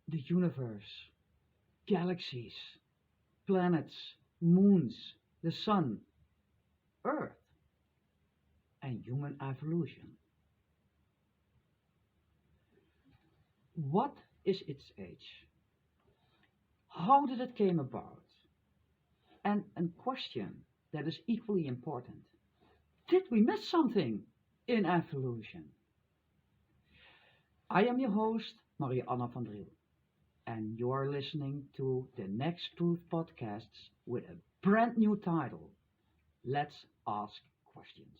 the universe, galaxies, planets, moons, the sun, Earth, and human evolution. What is its age? How did it came about? And a question that is equally important. Did we miss something in evolution? I am your host, Maria Anna van Driel, and you are listening to the Next Truth podcasts with a brand new title, Let's Ask Questions.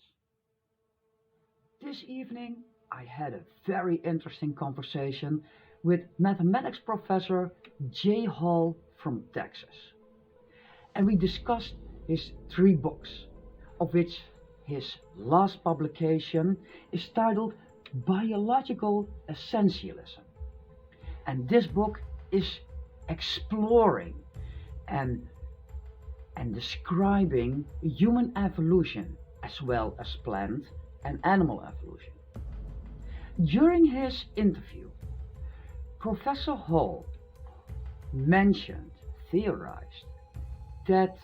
This evening, I had a very interesting conversation with mathematics professor Jay Hall from Texas. And we discussed his 3 books, of which his last publication is titled Biological Essentialism. And this book is exploring and describing human evolution as well as plant and animal evolution. During his interview, Professor Hall theorized, that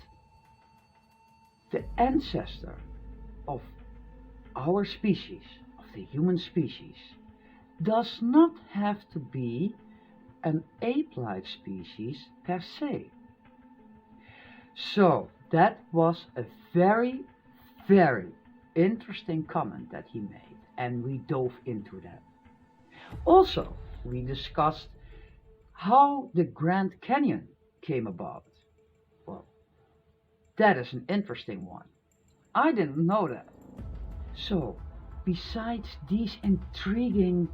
the ancestor of our species, of the human species, does not have to be an ape-like species per se. So that was a very, very interesting comment that he made, and we dove into that. Also, we discussed how the Grand Canyon came about. Well, that is an interesting one. I didn't know that. So, besides these intriguing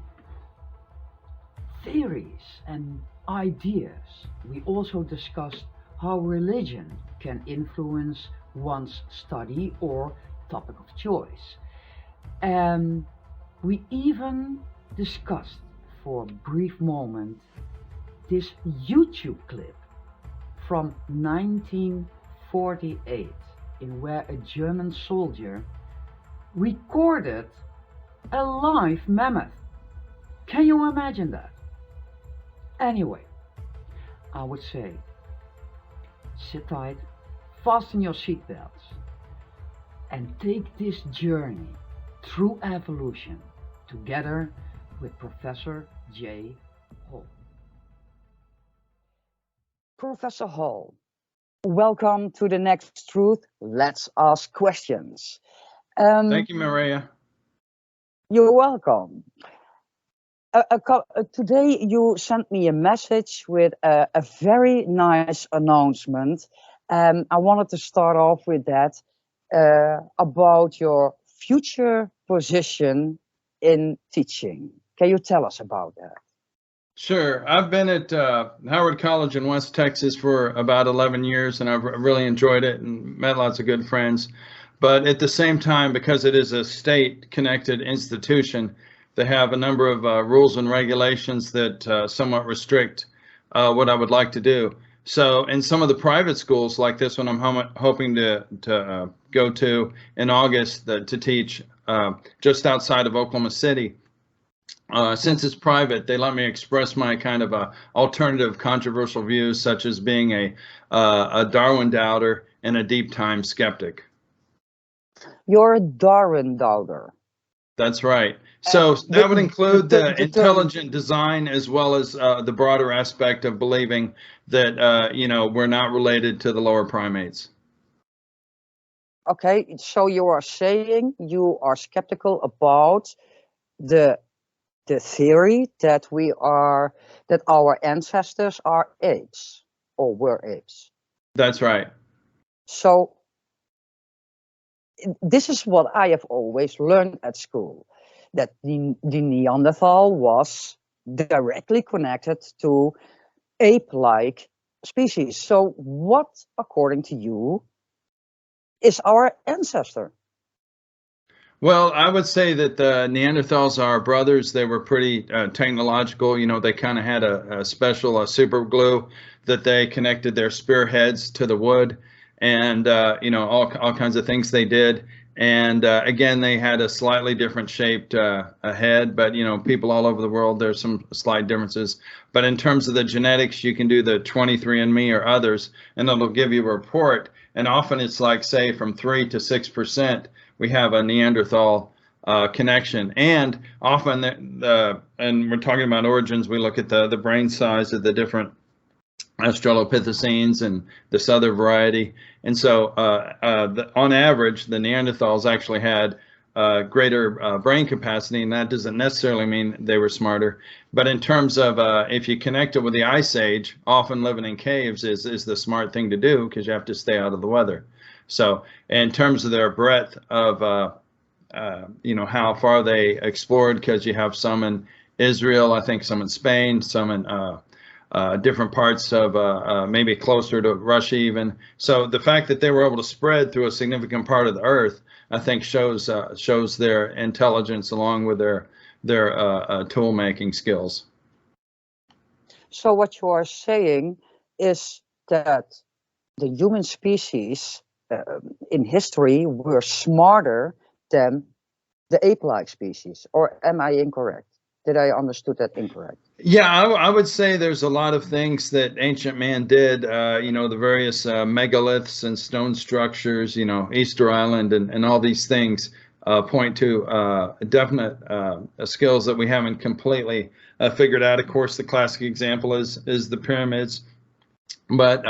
theories and ideas, we also discussed how religion can influence one's study or topic of choice. And we even discussed for a brief moment this YouTube clip from 1948 in where a German soldier recorded a live mammoth. Can you imagine that? Anyway, I would say sit tight, fasten your seatbelts, and take this journey through evolution together with Professor J. Hall. Professor Hall, welcome to the Next Truth. Let's ask questions. Thank you, Maria. You're welcome. Today you sent me a message with a very nice announcement. I wanted to start off with that about your future position in teaching. Can you tell us about that? Sure. I've been at Howard College in West Texas for about 11 years, and I've really enjoyed it and met lots of good friends. But at the same time, because it is a state-connected institution, they have a number of rules and regulations that somewhat restrict what I would like to do. So in some of the private schools like this one, I'm hoping to go to in August to teach just outside of Oklahoma City. Since it's private, they let me express my kind of alternative controversial views, such as being a Darwin doubter and a deep time skeptic. You're a Darwin doubter. That's right. So that would include the intelligent design as well as the broader aspect of believing that, we're not related to the lower primates. Okay, so you are saying you are skeptical about the theory that our ancestors are apes or were apes. That's right. So this is what I have always learned at school, that the Neanderthal was directly connected to ape-like species. So what, according to you, is our ancestor? Well, I would say that the Neanderthals are brothers. They were pretty technological. They kind of had a special super glue that they connected their spearheads to the wood, and all kinds of things they did. And again, they had a slightly different shaped head, but people all over the world, there's some slight differences. But in terms of the genetics, you can do the 23andMe or others, and it'll give you a report. And often it's like, say, from 3 to 6%, we have a Neanderthal connection. And often, and we're talking about origins, we look at the brain size of the different Australopithecines and this other variety. And so on average, the Neanderthals actually had greater brain capacity, and that doesn't necessarily mean they were smarter. But in terms of if you connect it with the Ice Age, often living in caves is the smart thing to do, because you have to stay out of the weather. So in terms of their breadth of how far they explored, because you have some in Israel, I think some in Spain, some in different parts of maybe closer to Russia even. So the fact that they were able to spread through a significant part of the earth, I think shows their intelligence along with their tool making skills. So what you are saying is that the human species in history were smarter than the ape-like species, or am I incorrect? Did I understood that incorrect? Yeah, I would say there's a lot of things that ancient man did, the various megaliths and stone structures, Easter Island and all these things point to definite skills that we haven't completely figured out. Of course, the classic example is the pyramids. But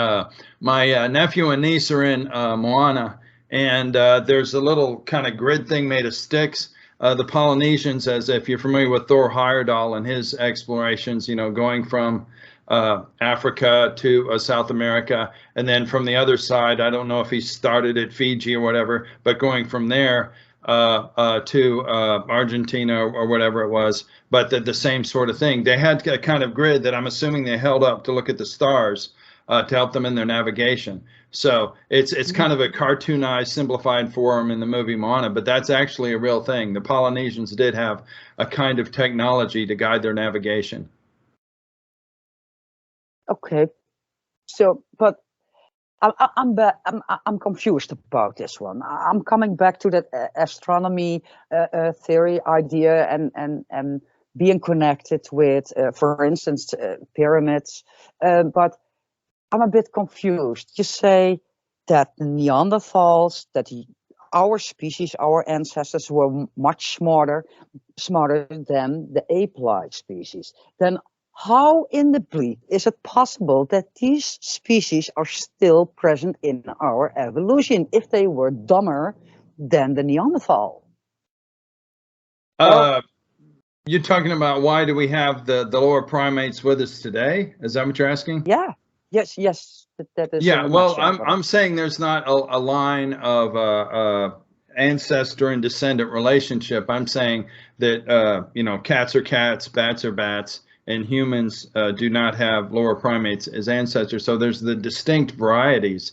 my nephew and niece are in Moana, and there's a little kind of grid thing made of sticks. The Polynesians, as if you're familiar with Thor Heyerdahl and his explorations, going from Africa to South America, and then from the other side, I don't know if he started at Fiji or whatever, but going from there to Argentina or whatever it was, but the same sort of thing. They had a kind of grid that I'm assuming they held up to look at the stars to help them in their navigation. So it's kind of a cartoonized, simplified form in the movie Moana, but that's actually a real thing. The Polynesians did have a kind of technology to guide their navigation. Okay, so but I'm confused about this one. I'm coming back to that astronomy theory idea and being connected with, for instance, pyramids, but I'm a bit confused. You say that the Neanderthals, that our species, our ancestors were much smarter than the ape-like species. Then how in the bleed is it possible that these species are still present in our evolution if they were dumber than the Neanderthal? You're talking about why do we have the lower primates with us today? Is that what you're asking? Yeah. Yes. That is. Yeah. Well, I'm saying there's not a line of ancestor and descendant relationship. I'm saying that cats are cats, bats are bats, and humans do not have lower primates as ancestors. So there's the distinct varieties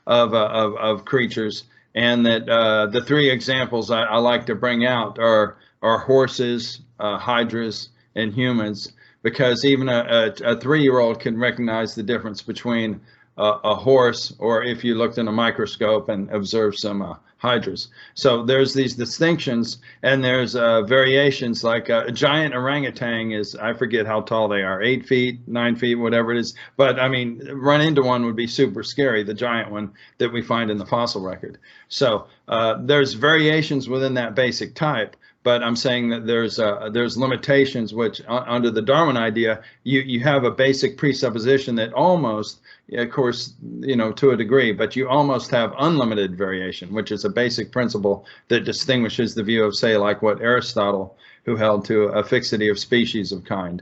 of creatures, and that the three examples I like to bring out are horses, hydras, and humans, because even a 3-year-old can recognize the difference between a horse, or if you looked in a microscope and observed some hydras. So there's these distinctions, and there's variations, like a giant orangutan is, I forget how tall they are, 8 feet, 9 feet, whatever it is. But I mean, run into one would be super scary, the giant one that we find in the fossil record. So there's variations within that basic type. But I'm saying that there's limitations, which under the Darwin idea, you have a basic presupposition that almost, of course, to a degree, but you almost have unlimited variation, which is a basic principle that distinguishes the view of, say, like what Aristotle, who held to a fixity of species of kind.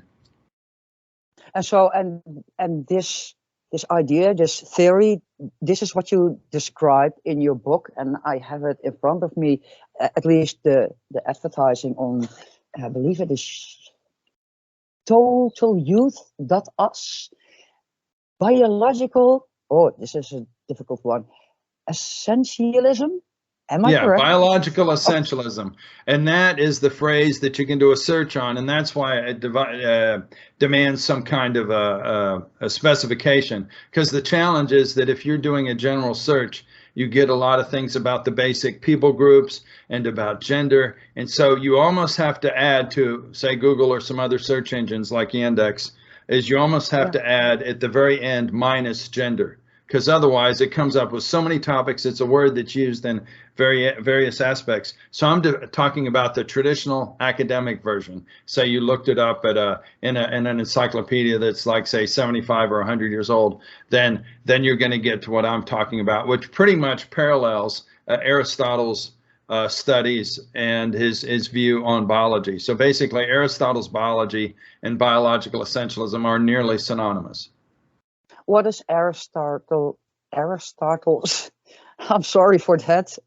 And so, and this idea, this theory, this is what you describe in your book, and I have it in front of me, at least the advertising on, I believe it is totalyouth.us, biological, this is a difficult one, essentialism. Am I correct? Biological essentialism. And that is the phrase that you can do a search on, and that's why it demands some kind of a specification, because the challenge is that if you're doing a general search, you get a lot of things about the basic people groups and about gender. And so you almost have to add to, say, Google or some other search engines like Yandex, is you almost have to add at the very end minus gender, because otherwise it comes up with so many topics. It's a word that's used in various aspects. So I'm talking about the traditional academic version. Say you looked it up at in an encyclopedia that's like, say, 75 or 100 years old, then you're going to get to what I'm talking about, which pretty much parallels Aristotle's studies and his view on biology. So basically, Aristotle's biology and biological essentialism are nearly synonymous. What is Aristotle's? I'm sorry for that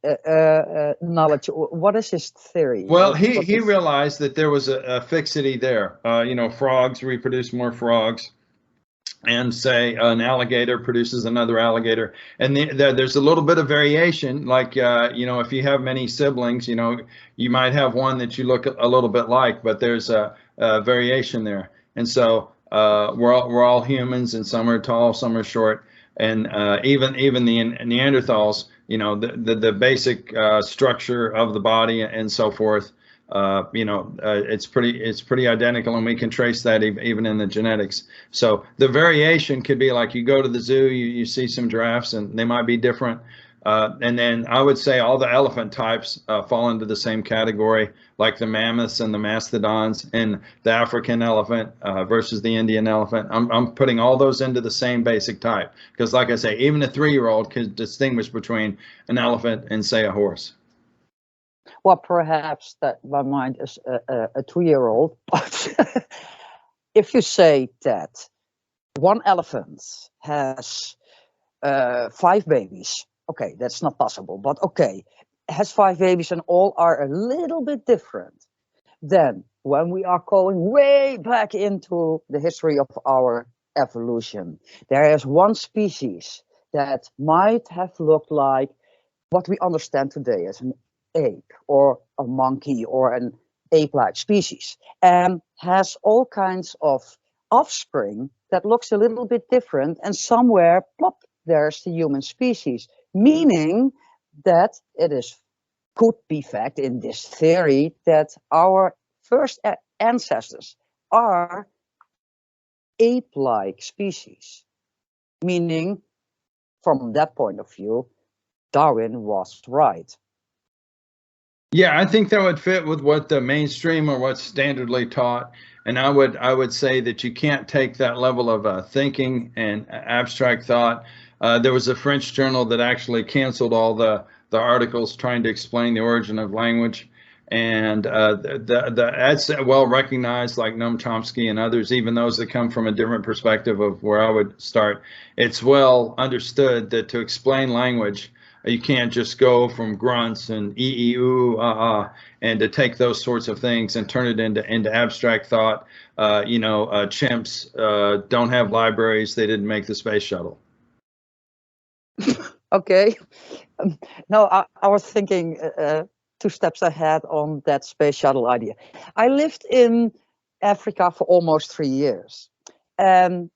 knowledge. What is his theory? Well, he realized that there was a fixity there. Frogs reproduce more frogs, and say an alligator produces another alligator, and there's a little bit of variation. Like if you have many siblings, you might have one that you look a little bit like, but there's a variation there. And so we're all humans, and some are tall, some are short, and even the Neanderthals, the basic structure of the body and so forth. It's pretty identical, and we can trace that even in the genetics. So the variation could be like, you go to the zoo, you see some giraffes, and they might be different. And then I would say all the elephant types fall into the same category, like the mammoths and the mastodons, and the African elephant versus the Indian elephant. I'm putting all those into the same basic type, because like I say, even a 3-year-old can distinguish between an elephant and, say, a horse. Well, perhaps that my mind is a 2-year-old, but if you say that one elephant has 5 babies, okay, that's not possible, but okay, has 5 babies and all are a little bit different. Then when we are going way back into the history of our evolution, there is one species that might have looked like what we understand today as an ape or a monkey or an ape-like species, and has all kinds of offspring that looks a little bit different, and somewhere, plop, there's the human species, meaning that could be fact in this theory that our first ancestors are ape-like species, meaning from that point of view, Darwin was right. Yeah, I think that would fit with what the mainstream or what's standardly taught. And I would say that you can't take that level of thinking and abstract thought. There was a French journal that actually canceled all the articles trying to explain the origin of language. And that's well recognized, like Noam Chomsky and others, even those that come from a different perspective of where I would start. It's well understood that to explain language, you can't just go from grunts and and to take those sorts of things and turn it into abstract thought. Chimps don't have libraries. They didn't make the space shuttle. Okay. No, I was thinking 2 steps ahead on that space shuttle idea. I lived in Africa for almost 3 years. And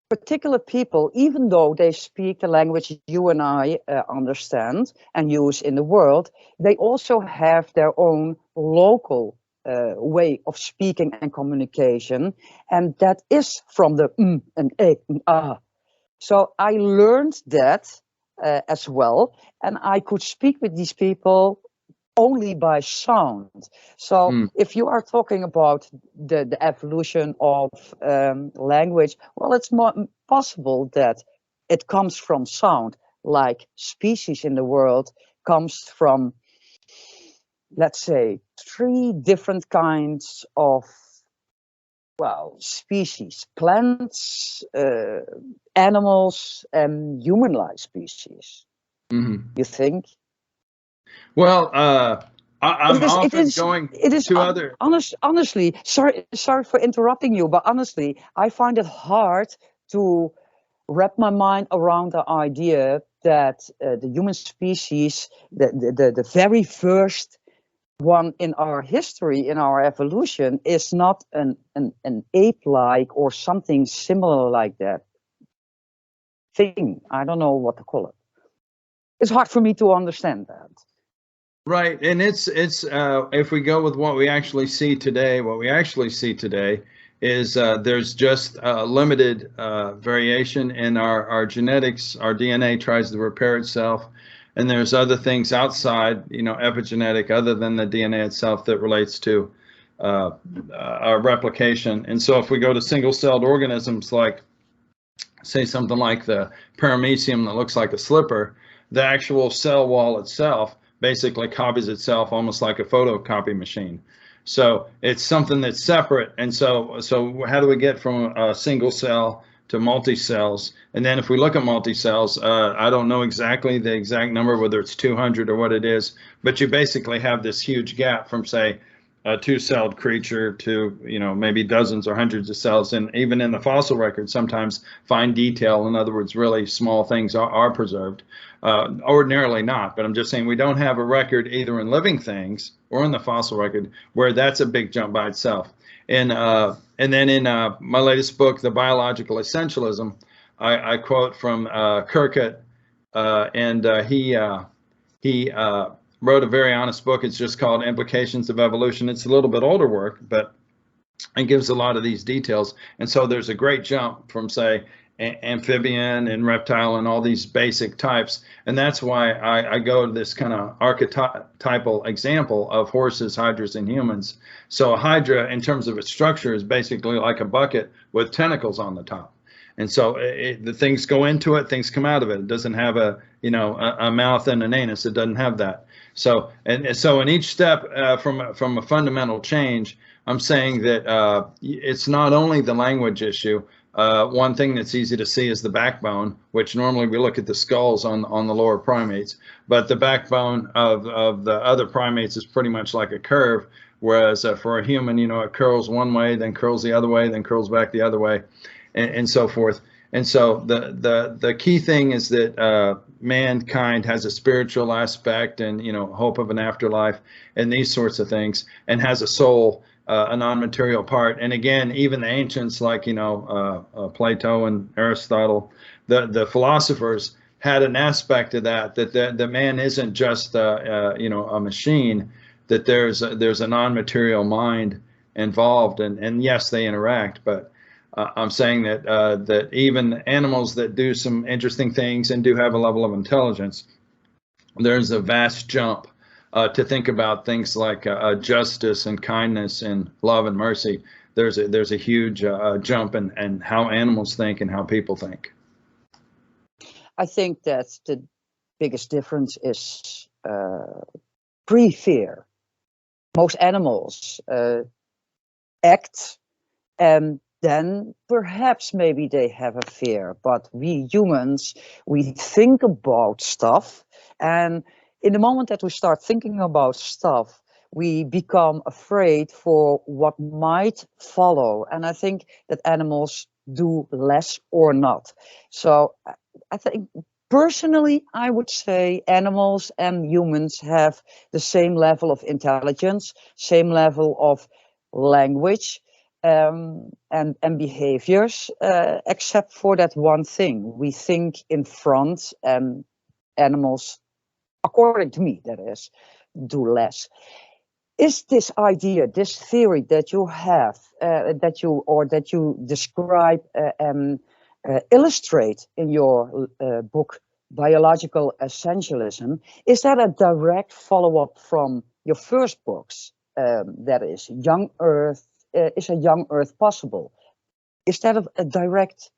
particular people, even though they speak the language you and I understand and use in the world, they also have their own local way of speaking and communication, and that is from the and and ah. So I learned that as well, and I could speak with these people only by sound. So if you are talking about the evolution of language, well, it's more possible that it comes from sound, like species in the world comes from, let's say, 3 different kinds of, species: plants, animals, and human-like species. You think? Well, I'm often going to other. Honestly, sorry for interrupting you, but honestly, I find it hard to wrap my mind around the idea that the human species, the very first one in our history, in our evolution, is not an ape-like or something similar like that thing. I don't know what to call it. it's hard for me to understand that. Right, and it's if we go with what we actually see today, is there's just limited variation in our genetics. Our DNA tries to repair itself, and there's other things outside, epigenetic, other than the DNA itself, that relates to our replication. And so if we go to single-celled organisms, like say something like the paramecium that looks like a slipper, the actual cell wall itself basically copies itself almost like a photocopy machine. So it's something that's separate. And so how do we get from a single cell to multi-cells? And then if we look at multi-cells, I don't know exactly the exact number, whether it's 200 or what it is, but you basically have this huge gap from, say, a two-celled creature to, maybe dozens or hundreds of cells. And even in the fossil record, sometimes fine detail, in other words, really small things are preserved. Ordinarily not, but I'm just saying we don't have a record either in living things or in the fossil record where that's a big jump by itself. And then in my latest book, The Biological Essentialism, I quote from Kirkut, and he wrote a very honest book. It's just called Implications of Evolution. It's a little bit older work, but it gives a lot of these details. And so there's a great jump from, say, amphibian and reptile and all these basic types. And that's why I go to this kind of archetypal example of horses, hydras, and humans. So a hydra, in terms of its structure, is basically like a bucket with tentacles on the top. And so the things go into it, things come out of it. It doesn't have a mouth and an anus. It doesn't have that. So so in each step from a fundamental change, I'm saying that it's not only the language issue. One thing that's easy to see is the backbone, which normally we look at the skulls on the lower primates, but the backbone of the other primates is pretty much like a curve, whereas for a human, it curls one way, then curls the other way, then curls back the other way, and so forth. And so the key thing is that mankind has a spiritual aspect and, hope of an afterlife and these sorts of things, and has a soul, a non-material part. And again, even the ancients like, Plato and Aristotle, the philosophers had an aspect of that the man isn't just, a machine, that there's a non-material mind involved. And yes, they interact, but I'm saying that even animals that do some interesting things and do have a level of intelligence, there's a vast jump to think about things like justice and kindness and love and mercy. There's a huge jump in how animals think and how people think. I think that the biggest difference is pre-fear. Most animals act, and then perhaps maybe they have a fear, but we humans, we think about stuff, and in the moment that we start thinking about stuff, we become afraid for what might follow. And I think that animals do less or not. So I think personally, I would say animals and humans have the same level of intelligence, same level of language, and behaviors, except for that one thing. We think in front, and animals, according to me, that is, do less. Is this idea, this theory that you have, that you describe and illustrate in your book, Biological Essentialism, is that a direct follow-up from your first books? That is, Young Earth, is a Young Earth possible? Is that a direct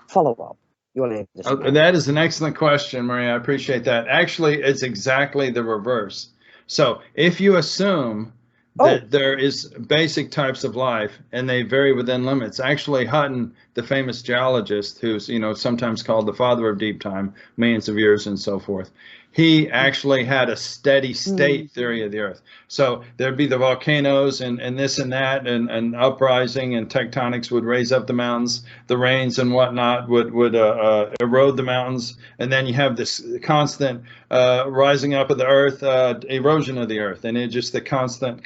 follow-up? That is an excellent question, Maria. I appreciate that. Actually, it's exactly the reverse. So if you assume that there is basic types of life and they vary within limits, actually Hutton, the famous geologist, who's sometimes called the father of deep time, millions of years and so forth, he actually had a steady state theory of the earth. So there'd be the volcanoes and this and that, and uprising and tectonics would raise up the mountains, the rains and whatnot would erode the mountains, and then you have this constant rising up of the earth, erosion of the earth, and it's just the constant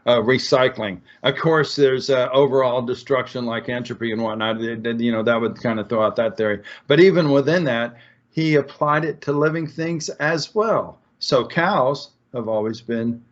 recycling. Of course, there's overall destruction like entropy and whatnot. That would kind of throw out that theory. But even within that, he applied it to living things as well. So cows have always been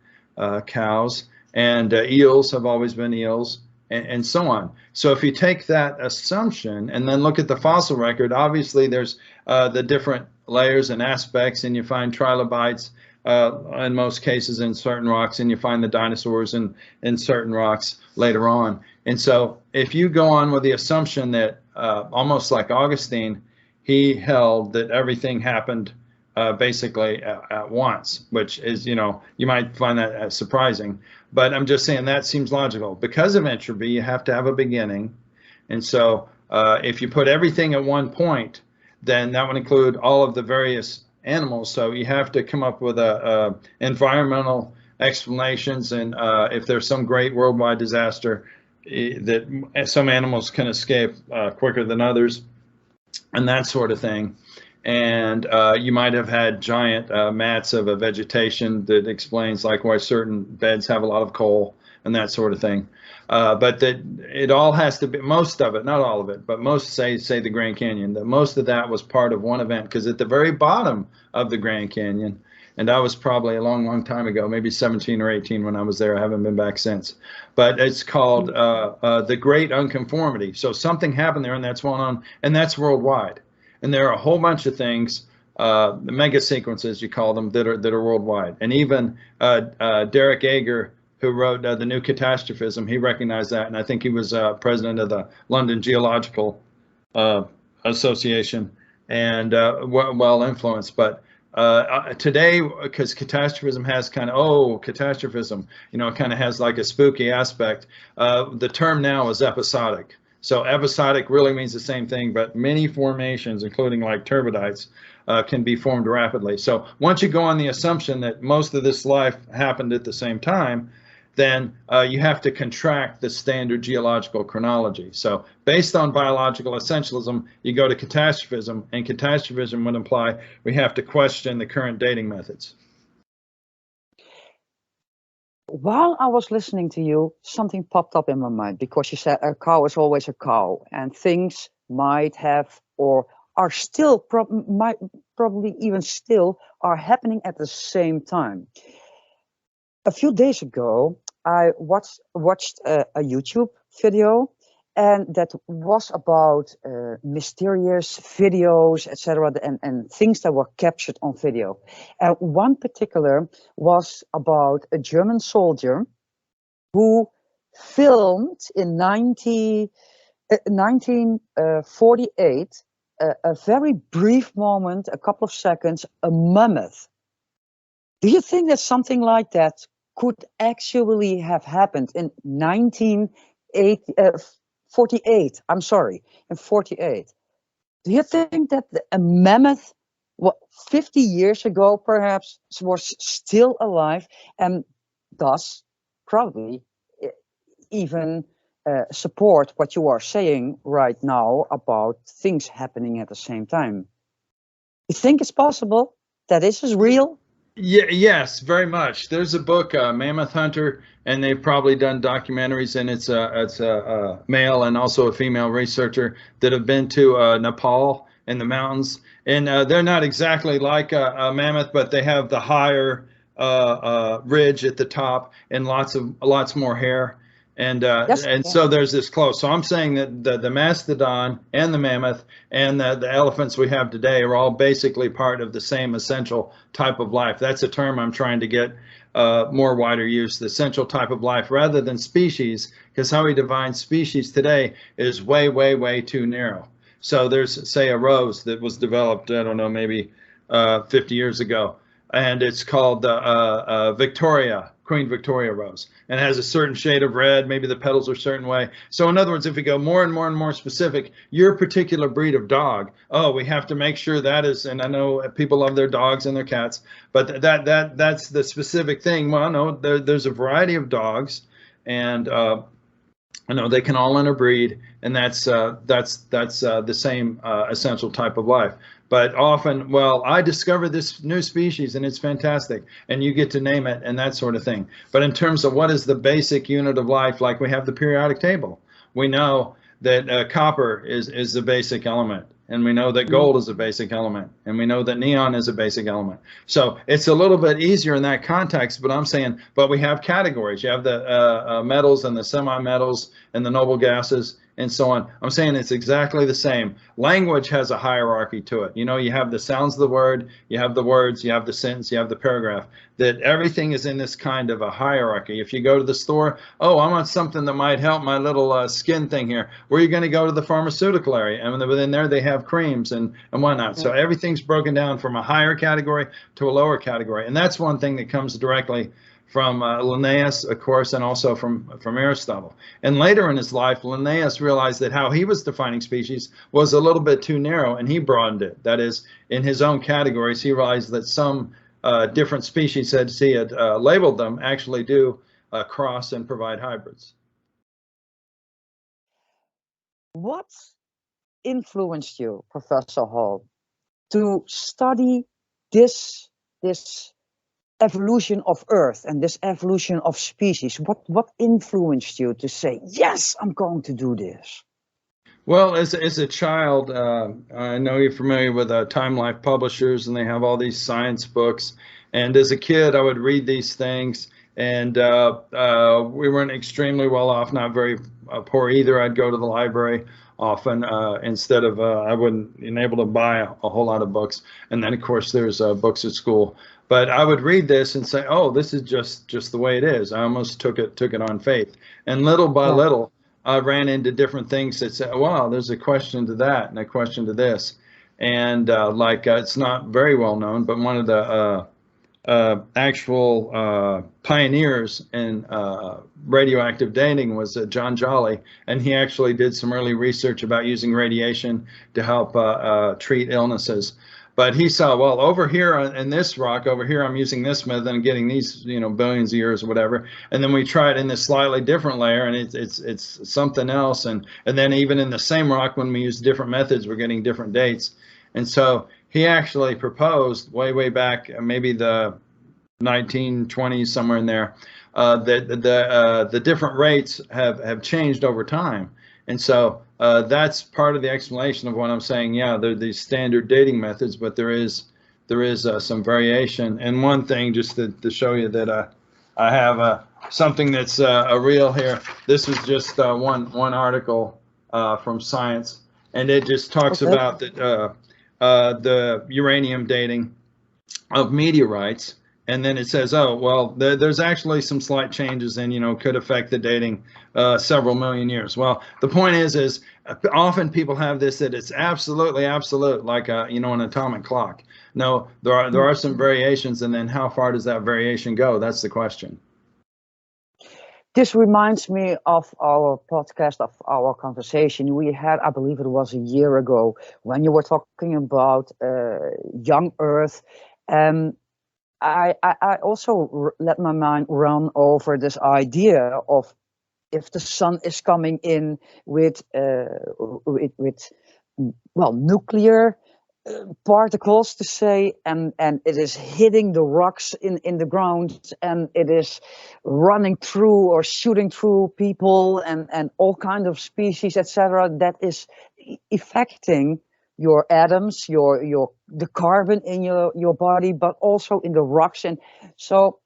cows, and eels have always been eels, and so on. So if you take that assumption and then look at the fossil record, obviously there's the different layers and aspects, and you find trilobites in most cases in certain rocks, and you find the dinosaurs in certain rocks later on. And so if you go on with the assumption that almost like Augustine, he held that everything happened basically at once, which is, you know, you might find that surprising, but I'm just saying that seems logical. Because of entropy, you have to have a beginning. And so if you put everything at one point, then that would include all of the various animals. So you have to come up with environmental explanations, and if there's some great worldwide disaster, that some animals can escape quicker than others, and that sort of thing. And you might have had giant mats of a vegetation that explains like why certain beds have a lot of coal and that sort of thing. But that it all has to be, most of it, not all of it, but most say the Grand Canyon, that most of that was part of one event, because at the very bottom of the Grand Canyon, and I was probably a long time ago, maybe 17 or 18 when I was there. I haven't been back since. But it's called the Great Unconformity. So something happened there, and that's going on, and that's worldwide. And there are a whole bunch of things, mega sequences, you call them, that are worldwide. And even Derek Ager, who wrote The New Catastrophism, he recognized that, and I think he was president of the London Geological Association, and well influenced. But today, because catastrophism has kind of, catastrophism, you know, it kind of has like a spooky aspect. The term now is episodic. So episodic really means the same thing, but many formations, including like turbidites, can be formed rapidly. So once you go on the assumption that most of this life happened at the same time, then you have to contract the standard geological chronology. So based on biological essentialism, you go to catastrophism, and catastrophism would imply we have to question the current dating methods. While I was listening to you, something popped up in my mind, because you said a cow is always a cow, and things might have, or are still, probably even still, are happening at the same time. A few days ago, I watched a YouTube video, and that was about mysterious videos, etc., and things that were captured on video. And one particular was about a German soldier who filmed in 1948 a very brief moment, a couple of seconds, a mammoth. Do you think that something like that could actually have happened in 1948? I'm sorry, in 48. Do you think that a mammoth, 50 years ago perhaps, was still alive, and thus probably even support what you are saying right now about things happening at the same time? You think it's possible that this is real? Yeah, yes, very much. There's a book, Mammoth Hunter, and they've probably done documentaries, and it's a male and also a female researcher that have been to Nepal in the mountains, and they're not exactly like a mammoth, but they have the higher ridge at the top and lots more hair. And so there's this close. So I'm saying that the mastodon and the mammoth and the elephants we have today are all basically part of the same essential type of life. That's a term I'm trying to get more wider use, the essential type of life, rather than species, because how we define species today is way too narrow. So there's, say, a rose that was developed, I don't know, maybe 50 years ago, and it's called Queen Victoria rose, and it has a certain shade of red. Maybe the petals are a certain way. So in other words, if we go more and more specific, your particular breed of dog, we have to make sure that is, and I know people love their dogs and their cats, but that's the specific thing. Well, no, there's a variety of dogs, and I know they can all interbreed, and that's the same essential type of life. But often, well, I discovered this new species and it's fantastic, and you get to name it and that sort of thing. But in terms of what is the basic unit of life, like we have the periodic table, we know that copper is the basic element, and we know that gold is a basic element, and we know that neon is a basic element. So it's a little bit easier in that context, but I'm saying, but we have categories. You have the metals and the semi-metals and the noble gases and so on. I'm saying it's exactly the same. Language has a hierarchy to it. You know, you have the sounds of the word, you have the words, you have the sentence, you have the paragraph, that everything is in this kind of a hierarchy. If you go to the store, oh, I want something that might help my little skin thing here. Where are you going to go to the pharmaceutical area? And within there, they have creams and whatnot. So everything's broken down from a higher category to a lower category. And that's one thing that comes directly from Linnaeus, of course, and also from Aristotle. And later in his life, Linnaeus realized that how he was defining species was a little bit too narrow, and he broadened it. That is, in his own categories, he realized that some different species, as he had labeled them, actually do cross and provide hybrids. What influenced you, Professor Hall, to study this evolution of Earth and this evolution of species? What influenced you to say, yes, I'm going to do this? Well, as a child, I know you're familiar with Time Life Publishers, and they have all these science books. And as a kid, I would read these things, and we weren't extremely well off, not very poor either. I'd go to the library often instead of, I wasn't able to buy a whole lot of books. And then, of course, there's books at school. But I would read this and say, oh, this is just the way it is. I almost took it on faith. And little by little, I ran into different things that said, wow, there's a question to that and a question to this. And it's not very well known, but one of the actual pioneers in radioactive dating was John Jolly, and he actually did some early research about using radiation to help treat illnesses. But he saw, well, over here in this rock, over here, I'm using this method and getting these, billions of years or whatever. And then we try it in this slightly different layer, and it's something else. And then even in the same rock, when we use different methods, we're getting different dates. And so he actually proposed way back, maybe the 1920s, somewhere in there, that the different rates have changed over time. And so that's part of the explanation of what I'm saying. Yeah, there are these standard dating methods, but there is some variation. And one thing, just to show you that I have something that's a reel here. This is just one article from Science, and it just talks about the uranium dating of meteorites. And then it says, oh, well, there's actually some slight changes and, could affect the dating several million years. Well, the point is often people have this, that it's absolutely absolute, like, an atomic clock. No, there are some variations. And then how far does that variation go? That's the question. This reminds me of our podcast, of our conversation we had, I believe it was a year ago, when you were talking about young Earth. I also let my mind run over this idea of if the sun is coming in with nuclear particles, to say, and it is hitting the rocks in the ground, and it is running through or shooting through people and all kinds of species, etc., that is affecting your atoms, the carbon in your body, but also in the rocks. And so,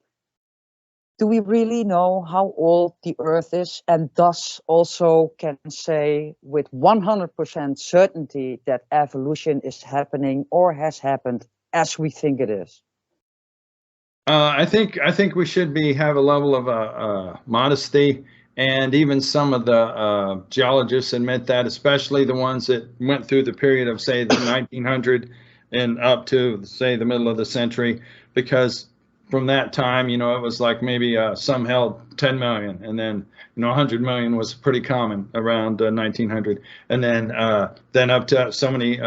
do we really know how old the Earth is, and thus also can say with 100% certainty that evolution is happening or has happened as we think it is? I think we should have a level of modesty. And even some of the geologists admit that, especially the ones that went through the period of, say, the 1900 and up to, say, the middle of the century, because from that time, it was like maybe some held 10 million, and then 100 million was pretty common around 1900, and then up to so many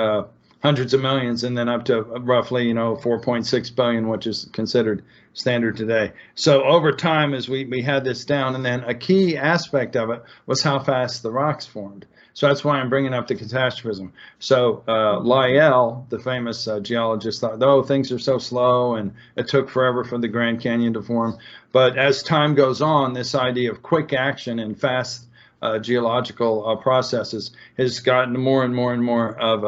hundreds of millions, and then up to roughly 4.6 billion, which is considered standard today. So over time, as we had this down, and then a key aspect of it was how fast the rocks formed. So that's why I'm bringing up the catastrophism. So Lyell, the famous geologist, thought, oh, things are so slow, and it took forever for the Grand Canyon to form. But as time goes on, this idea of quick action and fast geological processes has gotten more and more and more of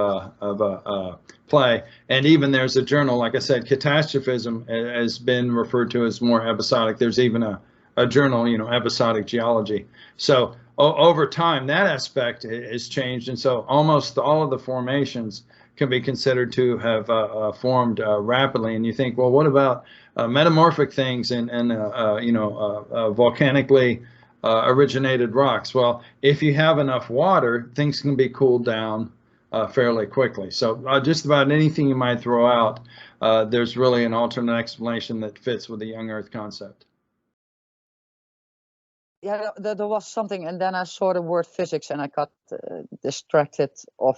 a play. And even there's a journal, like I said, catastrophism has been referred to as more episodic. There's even a journal, episodic geology. So over time, that aspect has changed. And so almost all of the formations can be considered to have formed rapidly. And you think, well, what about metamorphic things and volcanically originated rocks? Well, if you have enough water, things can be cooled down fairly quickly. So just about anything you might throw out, there's really an alternate explanation that fits with the young Earth concept. Yeah, there was something, and then I saw the word physics, and I got distracted of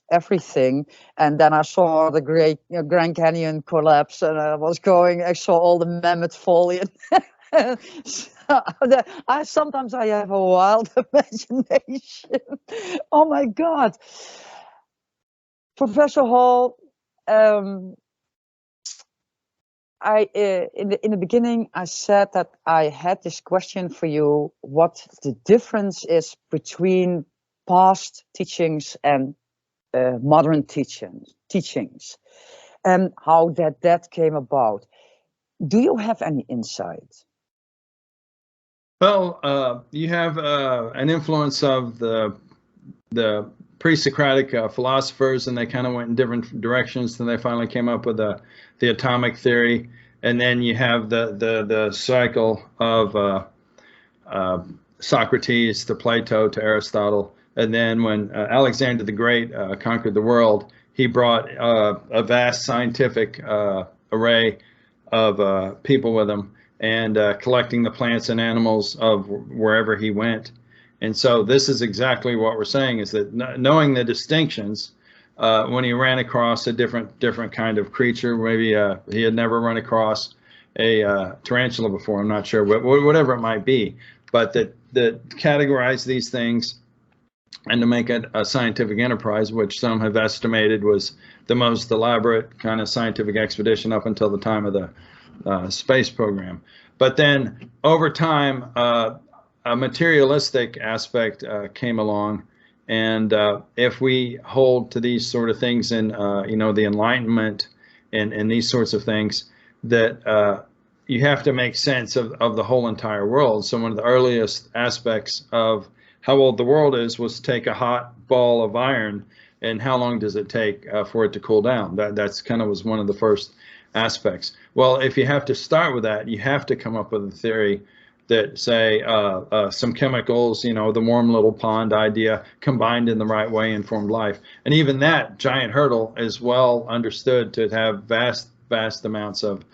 everything. And then I saw the Great Grand Canyon collapse, and I saw all the mammoth falling. Sometimes I have a wild imagination. Oh my God, Professor Hall. In the beginning, I said that I had this question for you: what the difference is between past teachings and modern teachings, and how that came about. Do you have any insight? Well, you have an influence of the pre-Socratic philosophers, and they kind of went in different directions. Then they finally came up with the atomic theory, and then you have the cycle of Socrates to Plato to Aristotle, and then when Alexander the Great conquered the world, he brought a vast scientific array of people with him, and collecting the plants and animals of wherever he went. And so this is exactly what we're saying, is that knowing the distinctions, when he ran across a different kind of creature, maybe he had never run across a tarantula before, I'm not sure, whatever it might be, but that categorize these things and to make it a scientific enterprise, which some have estimated was the most elaborate kind of scientific expedition up until the time of the space program. But then over time, a materialistic aspect came along, and if we hold to these sort of things in the Enlightenment and these sorts of things, that you have to make sense of the whole entire world. So one of the earliest aspects of how old the world is was take a hot ball of iron, and how long does it take for it to cool down? That's kind of was one of the first aspects. Well, if you have to start with that, you have to come up with a theory that say some chemicals, the warm little pond idea combined in the right way and formed life. And even that giant hurdle is well understood to have vast amounts of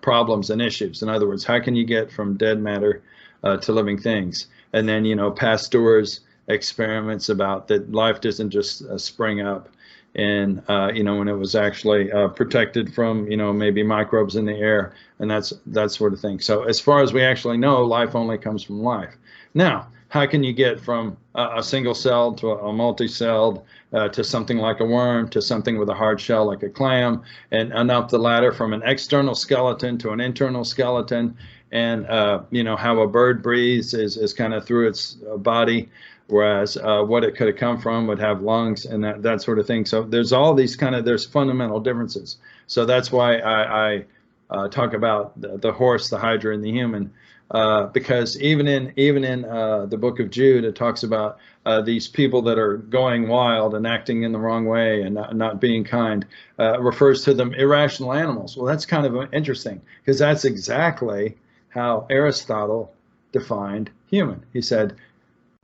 problems and issues. In other words, how can you get from dead matter to living things? And then, Pasteur's experiments about that life doesn't just spring up, and when it was actually protected from maybe microbes in the air and that sort of thing. So as far as we actually know, life only comes from life. Now, how can you get from a single cell to a multi-celled to something like a worm, to something with a hard shell like a clam, and up the ladder from an external skeleton to an internal skeleton? And how a bird breathes is kind of through its body, whereas what it could have come from would have lungs and that sort of thing. So there's all these there's fundamental differences. So that's why I talk about the horse, the hydra, and the human, because even in the book of Jude, it talks about these people that are going wild and acting in the wrong way and not being kind, refers to them irrational animals. Well, that's kind of interesting, because that's exactly how Aristotle defined human. He said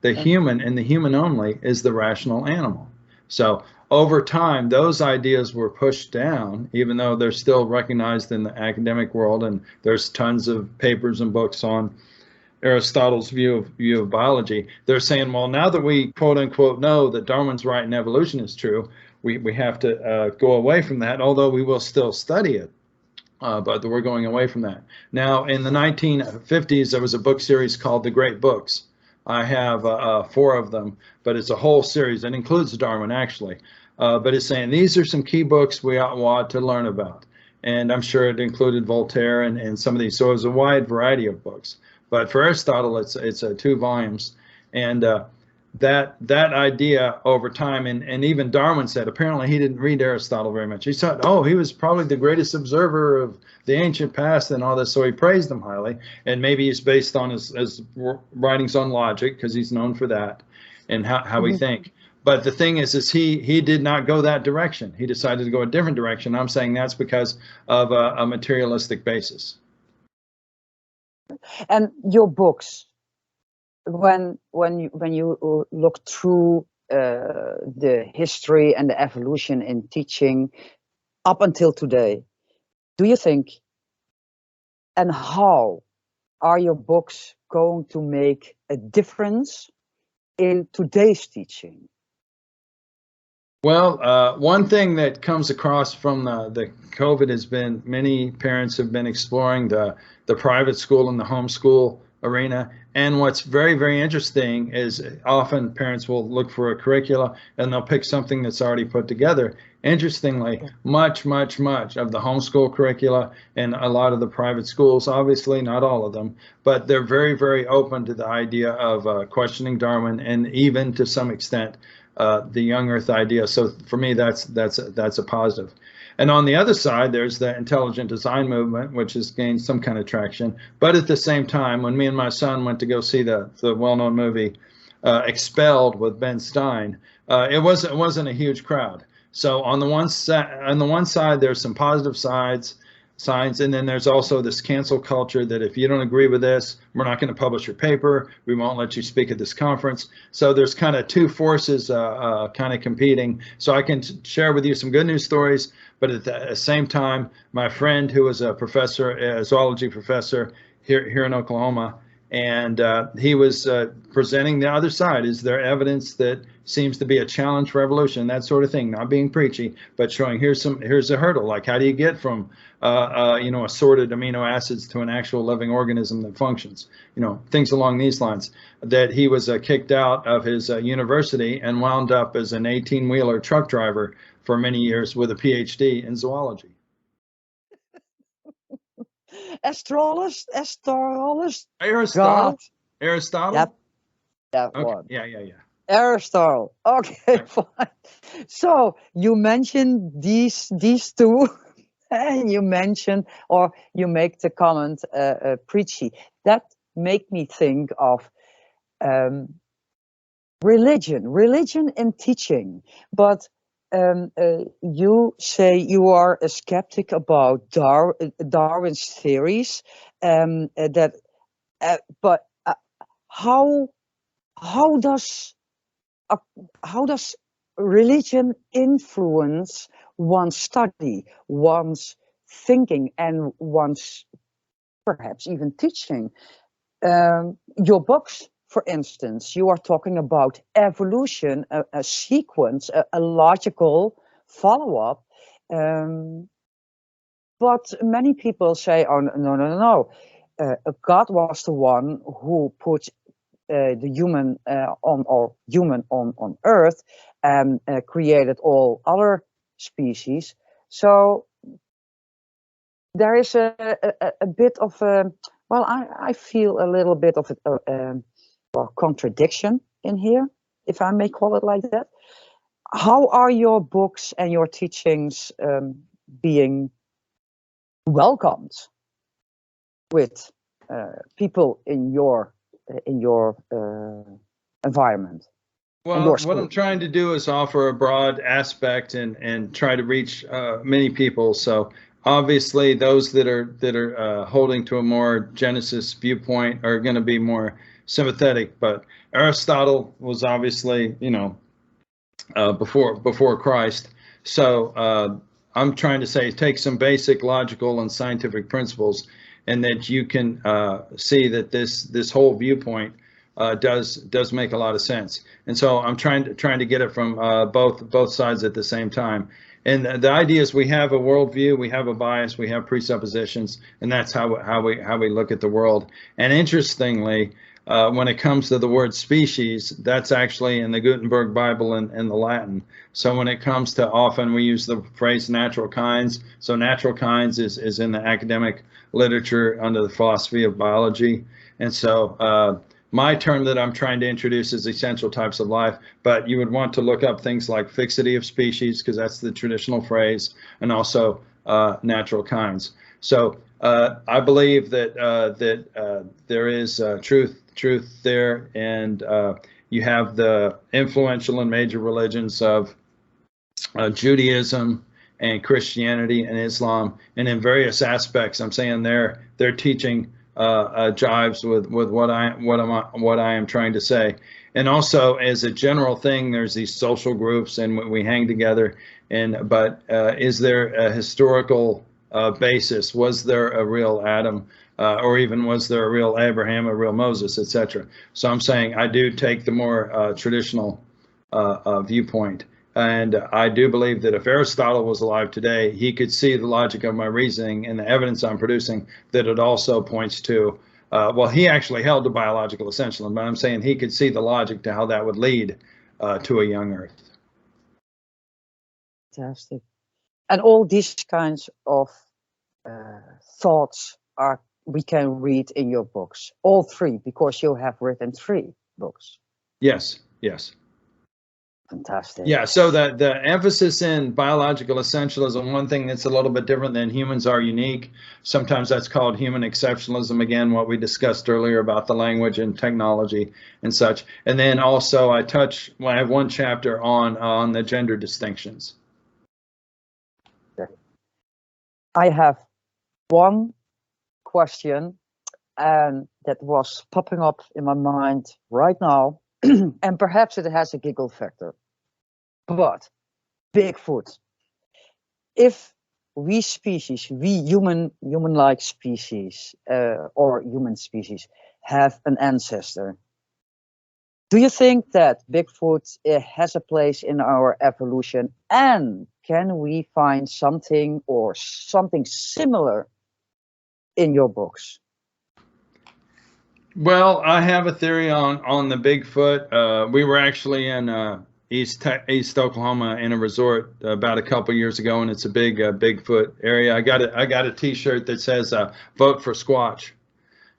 the human and the human only is the rational animal. So over time, those ideas were pushed down, even though they're still recognized in the academic world, and there's tons of papers and books on Aristotle's view of biology. They're saying, well, now that we quote unquote know that Darwin's right and evolution is true, we have to go away from that, although we will still study it. But we're going away from that. Now, in the 1950s, there was a book series called The Great Books. I have 4 of them, but it's a whole series. It includes Darwin, actually. But it's saying these are some key books we ought to learn about. And I'm sure it included Voltaire and some of these. So it was a wide variety of books. But for Aristotle, it's 2 volumes. And that idea over time, and even Darwin said, apparently he didn't read Aristotle very much. He thought, oh, he was probably the greatest observer of the ancient past and all this, so he praised him highly. And maybe it's based on his writings on logic, because he's known for that, and how we think. But the thing is he did not go that direction. He decided to go a different direction. I'm saying that's because of a materialistic basis. And your books, when you look through the history and the evolution in teaching up until today, do you think, and how are your books going to make a difference in today's teaching? Well, one thing that comes across from the COVID has been many parents have been exploring the private school and the homeschool arena. And what's very, very interesting is often parents will look for a curricula and they'll pick something that's already put together. Interestingly, much of the homeschool curricula and a lot of the private schools, obviously not all of them, but they're very, very open to the idea of questioning Darwin, and even to some extent the young Earth idea. So for me, that's a positive. And on the other side, there's the intelligent design movement, which has gained some kind of traction. But at the same time, when me and my son went to go see the well-known movie Expelled with Ben Stein, it wasn't a huge crowd. So on the one side, there's some positive signs, and then there's also this cancel culture that if you don't agree with this, we're not going to publish your paper, we won't let you speak at this conference. So there's kind of two forces kind of competing. So I can share with you some good news stories, but at the same time, my friend who was a professor, a zoology professor here in Oklahoma, and he was presenting the other side. Is there evidence that seems to be a challenge for evolution, that sort of thing, not being preachy, but showing here's a hurdle, like how do you get from assorted amino acids to an actual living organism that functions, things along these lines. That he was kicked out of his university and wound up as an 18-wheeler truck driver for many years with a PhD in zoology. Astrologist? Aristotle? Aristotle? Yep. That okay. one. Yeah. Aristotle. Okay, fine. So you mentioned these two, and you mentioned, or you make the comment preachy. That make me think of religion in teaching. But you say you are a skeptic about Darwin's theories. But how does religion influence one's study, one's thinking, and one's perhaps even teaching? Your books, for instance, you are talking about evolution, a sequence, a logical follow-up. But many people say, oh, no. God was the one who put the human on Earth and created all other species. So there is a bit of I feel a little bit of a contradiction in here, if I may call it like that. How are your books and your teachings being welcomed with people in your environment? Well, what I'm trying to do is offer a broad aspect and try to reach many people. So obviously, those that are holding to a more Genesis viewpoint are going to be more sympathetic. But Aristotle was obviously, before Christ. So I'm trying to say, take some basic logical and scientific principles, and that you can see that this whole viewpoint does make a lot of sense. And so I'm trying to get it from both sides at the same time. And the idea is we have a worldview, we have a bias, we have presuppositions, and that's how we look at the world. And interestingly, when it comes to the word species, that's actually in the Gutenberg Bible and the Latin. So when it comes to, often we use the phrase natural kinds. So natural kinds is in the academic literature under the philosophy of biology. And so my term that I'm trying to introduce is essential types of life, but you would want to look up things like fixity of species, because that's the traditional phrase, and also natural kinds. So I believe that there is truth there, and you have the influential and major religions of Judaism and Christianity and Islam, and in various aspects, I'm saying their teaching jives with what I am trying to say. And also, as a general thing, there's these social groups, and we hang together. But is there a historical basis? Was there a real Adam, or even was there a real Abraham, a real Moses, etc.? So I'm saying I do take the more traditional viewpoint. And I do believe that if Aristotle was alive today, he could see the logic of my reasoning and the evidence I'm producing, that it also points to, well, he actually held to biological essentialism, but I'm saying he could see the logic to how that would lead to a young Earth. Fantastic. And all these kinds of thoughts we can read in your books, all three, because you have written 3 books. Yes, yes. Fantastic. Yeah, so the emphasis in biological essentialism, one thing that's a little bit different than humans are unique. Sometimes that's called human exceptionalism, again, what we discussed earlier about the language and technology and such. And then also I have one chapter on the gender distinctions. I have one question, and that was popping up in my mind right now. And perhaps it has a giggle factor, but Bigfoot. If we species, we human-like species, or human species, have an ancestor, do you think that Bigfoot has a place in our evolution? And can we find something or something similar in your books? Well, I have a theory on the Bigfoot. We were actually in East Oklahoma in a resort about a couple years ago, and it's a big Bigfoot area. I got a T-shirt that says "Vote for Squatch,"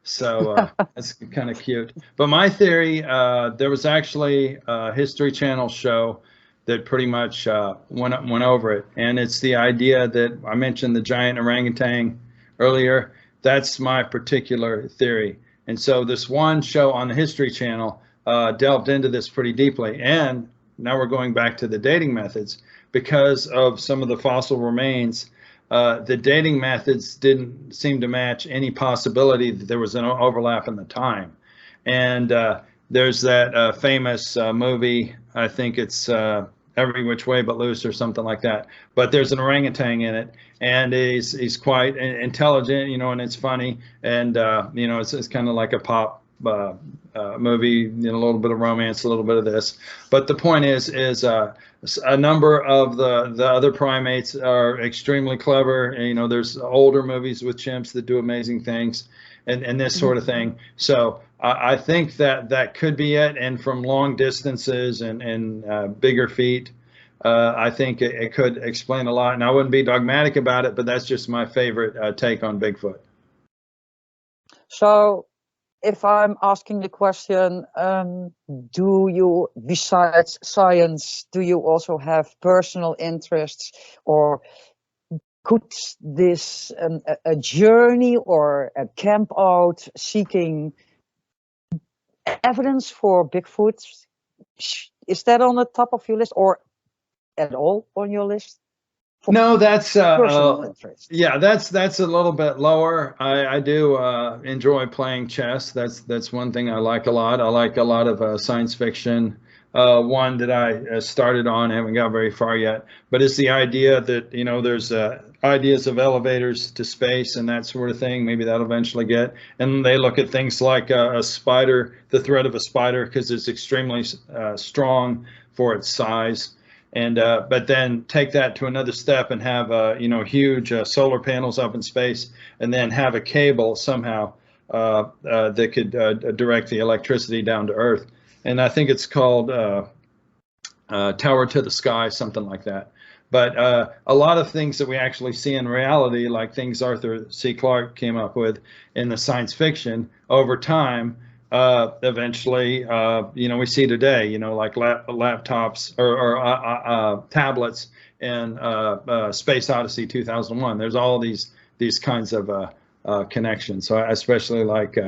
so that's kind of cute. But my theory, there was actually a History Channel show that pretty much went over it, and it's the idea that I mentioned the giant orangutan earlier. That's my particular theory. And so this one show on the History Channel delved into this pretty deeply. And now we're going back to the dating methods. Because of some of the fossil remains, the dating methods didn't seem to match any possibility that there was an overlap in the time. And there's that famous movie, I think it's Every Which Way But Loose or something like that. But there's an orangutan in it, and he's quite intelligent, and it's funny, and it's kind of like a pop movie, a little bit of romance, a little bit of this. But the point is a number of the other primates are extremely clever. And, there's older movies with chimps that do amazing things, and this sort of thing. So I think that could be it. And from long distances and bigger feet, I think it could explain a lot. And I wouldn't be dogmatic about it, but that's just my favorite take on Bigfoot. So if I'm asking the question, do you, besides science, do you also have personal interests, or could this a journey or a camp out seeking evidence for Bigfoot, is that on the top of your list, or at all on your list? No, that's personal interest. Yeah, that's a little bit lower. I do enjoy playing chess. That's one thing I like a lot. I like a lot of science fiction. One that I started on, haven't got very far yet, but it's the idea that there's ideas of elevators to space and that sort of thing. Maybe that'll eventually get. And they look at things like a spider, the thread of a spider, because it's extremely strong for its size. And but then take that to another step and have huge solar panels up in space, and then have a cable somehow that could direct the electricity down to Earth. And I think it's called Tower to the Sky, something like that. But a lot of things that we actually see in reality, like things Arthur C. Clarke came up with in the science fiction, over time eventually, we see today, like laptops or tablets in Space Odyssey 2001. There's all these kinds of connections. So I especially like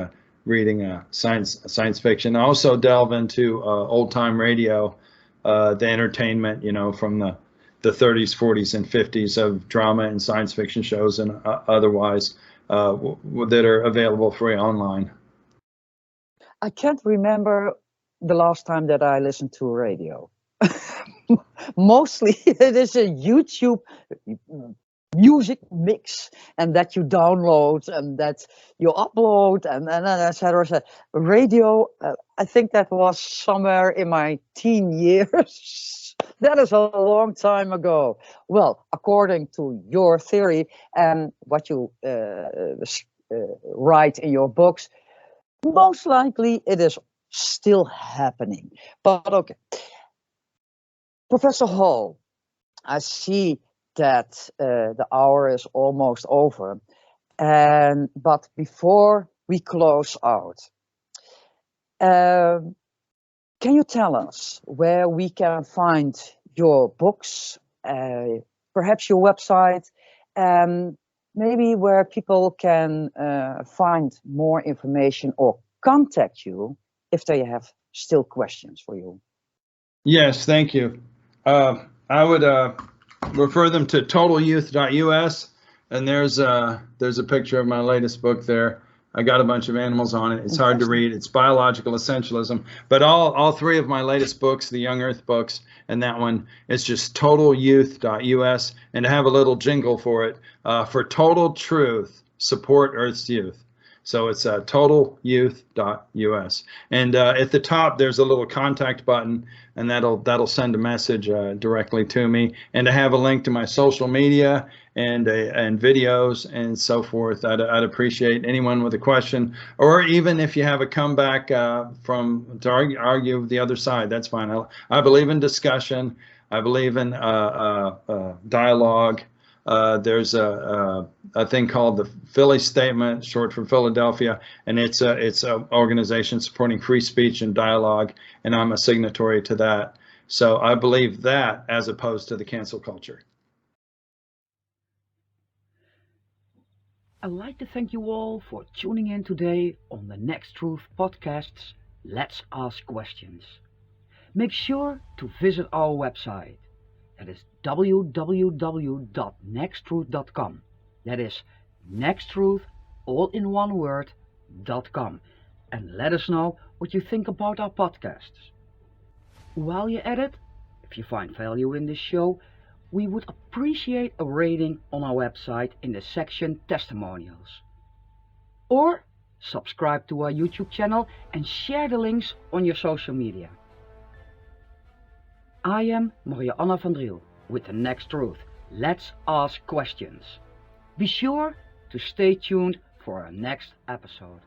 reading science fiction. I also delve into old time radio, the entertainment, from the 30s, 40s, and 50s of drama and science fiction shows and otherwise that are available free online. I can't remember the last time that I listened to radio. Mostly it is a YouTube music mix, and that you download and that you upload and et cetera, et cetera. Radio, I think that was somewhere in my teen years. That is a long time ago. Well, according to your theory and what you write in your books, most likely it is still happening. But okay. Professor Hall, I see that the hour is almost over. But before we close out, can you tell us where we can find your books, perhaps your website, and maybe where people can find more information or contact you if they have still questions for you? Yes, thank you. I would refer them to totalyouth.us, and there's a picture of my latest book there. I got a bunch of animals on it. It's hard to read. It's Biological Essentialism. But all three of my latest books, the Young Earth books, and that one, it's just totalyouth.us. And to have a little jingle for it, for total truth, support Earth's youth. So it's totalyouth.us. And at the top, there's a little contact button, and that'll send a message directly to me. And to have a link to my social media and videos and so forth, I'd appreciate anyone with a question, or even if you have a comeback to argue with the other side, that's fine. I believe in discussion. I believe in dialogue. There's a thing called the Philly Statement, short for Philadelphia, and it's an organization supporting free speech and dialogue, and I'm a signatory to that. So I believe that as opposed to the cancel culture. I'd like to thank you all for tuning in today on the Next Truth podcast's Let's Ask Questions. Make sure to visit our website. That is www.nexttruth.com. That is nexttruth, all in one word, .com. And let us know what you think about our podcasts. While you're at it, if you find value in this show, we would appreciate a rating on our website in the section Testimonials. Or subscribe to our YouTube channel and share the links on your social media. I am Maria Anna van Driel with the Next Truth. Let's ask questions. Be sure to stay tuned for our next episode.